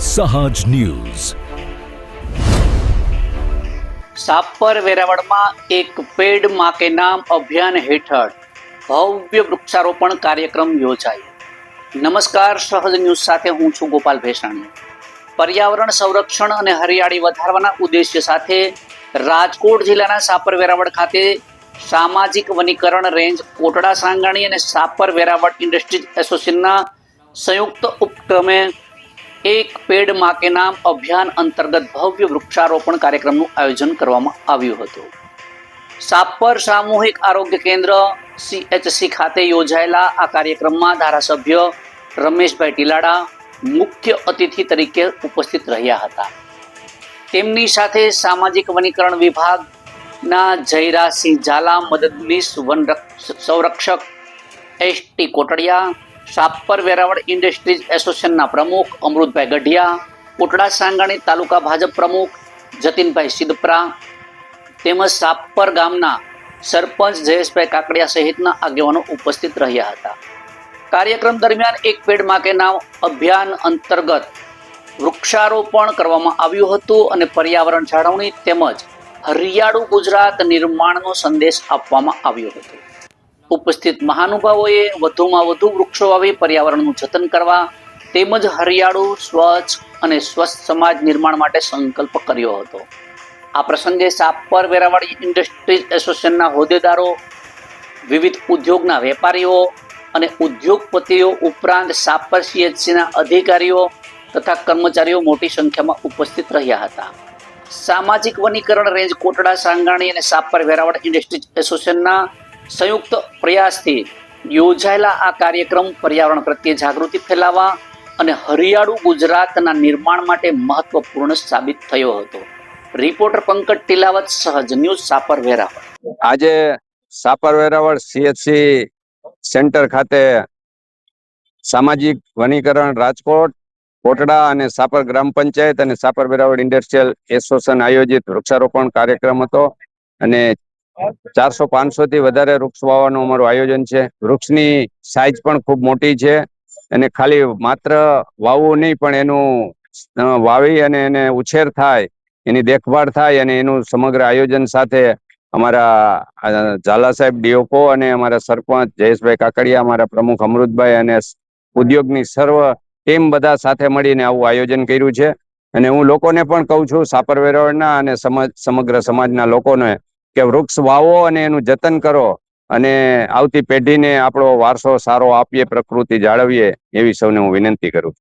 સહજ ન્યૂઝ। સાપર વેરાવળમાં એક પેડ માં કે નામ અભિયાન હેઠળ ભવ્ય વૃક્ષારોપણ કાર્યક્રમ યોજાયો। નમસ્કાર, સહજ ન્યૂઝ સાથે હું છું ગોપાલ ભેસાણી। પર્યાવરણ સંરક્ષણ અને હરિયાળી વધારવાના ઉદ્દેશ્ય સાથે રાજકોટ જિલ્લાના સાપર વેરાવળ ખાતે સામાજિક વનીકરણ રેન્જ કોટડા સાંગાણી અને સાપર વેરાવળ ઇન્ડસ્ટ્રીઝ એસોસિએશનના સંયુક્ત ઉપક્રમે એક પેડ માં કે નામ અભિયાન અંતર્ગત ભવ્ય વૃક્ષારોપણ કાર્યક્રમનું આયોજન કરવામાં આવ્યું હતું। સાપર સામૂહિક આરોગ્ય કેન્દ્ર CHC ખાતે યોજાયેલા આ કાર્યક્રમમાં ધારાસભ્ય રમેશભાઈ ટીલાડા મુખ્ય અતિથિ તરીકે ઉપસ્થિત રહ્યા હતા। તેમની સાથે સામાજિક વનીકરણ વિભાગના જયરાસિંહ ઝાલા, મદદનીશ વન સંરક્ષક ST કોટડિયા, સાપર વેરાવળ ઇન્ડસ્ટ્રીઝ એસોસિએશનના પ્રમુખ અમૃતભાઈ ગઢિયા, કોટડા સાંગાણી તાલુકા ભાજપ પ્રમુખ જતીનભાઈ સિદ્ધપરા તેમજ સાપર ગામના સરપંચ જયેશભાઈ કાકડિયા સહિતના આગેવાનો ઉપસ્થિત રહ્યા હતા। કાર્યક્રમ દરમિયાન એક પેડ માં કે નામ અભિયાન અંતર્ગત વૃક્ષારોપણ કરવામાં આવ્યું હતું અને પર્યાવરણ જાળવણી તેમજ હરિયાળું ગુજરાત નિર્માણનો સંદેશ આપવામાં આવ્યો હતો। ઉપસ્થિત મહાનુભાવોએ વધુમાં વધુ વૃક્ષો વાવી પર્યાવરણનું જતન કરવા તેમજ હરિયાળું, સ્વચ્છ અને સ્વસ્થ સમાજ નિર્માણ માટે સંકલ્પ કર્યો હતો। આ પ્રસંગે સાપર વેરાવળ ઇન્ડસ્ટ્રીઝ એસોસિએશનના હોદ્દેદારો, વિવિધ ઉદ્યોગના વેપારીઓ અને ઉદ્યોગપતિઓ ઉપરાંત સાપર CHCના અધિકારીઓ તથા કર્મચારીઓ મોટી સંખ્યામાં ઉપસ્થિત રહ્યા હતા। સામાજિક વનીકરણ રેન્જ કોટડા સાંગાણી અને સાપર વેરાવળ ઇન્ડસ્ટ્રીઝ એસોસિએશનના સંયુક્ત પ્રયાસથી યોજાયેલા આ કાર્યક્રમ પર્યાવરણ પ્રત્યે જાગૃતિ ફેલાવવા અને હરિયાળું ગુજરાતના નિર્માણ માટે મહત્વપૂર્ણ સાબિત થયો હતો। રિપોર્ટર પંકજ ટીલાવત, સહજ ન્યૂઝ, સાપર વેરાવળ। આજે સાપર વેરાવળ CHC સેન્ટર ખાતે સામાજિક વનીકરણ રાજકોટ, કોટડા અને સાપર ગ્રામ પંચાયત અને સાપર વેરાવળ ઇન્ડસ્ટ્રીયલ એસોસિએશન આયોજિત વૃક્ષારોપણ કાર્યક્રમ હતો અને 400-500 થી વધારે વૃક્ષ વાવવાનું અમારું આયોજન છે। વૃક્ષની સાઈઝ પણ ખૂબ મોટી છે અને ખાલી માત્ર વાવવું નહીં પણ એનું વાવી અને એને ઉછેર થાય, એની દેખભાળ થાય અને એનું સમગ્ર આયોજન સાથે અમારા ઝાલા સાહેબ ડીઓકો અને અમારા સરપંચ જયેશભાઈ કાકડિયા, અમારા પ્રમુખ અમૃતભાઈ અને ઉદ્યોગની સર્વ ટીમ બધા સાથે મળીને આવું આયોજન કર્યું છે। અને હું લોકોને પણ કહું છું, સાપર વેરાવળના અને સમગ્ર સમાજના લોકોને, કે વૃક્ષ વાવો અને એનું જતન કરો અને આવતી પેઢીને આપણો વારસો સારો આપીએ, પ્રકૃતિ જાળવીએ, એવી સૌને હું વિનંતી કરું।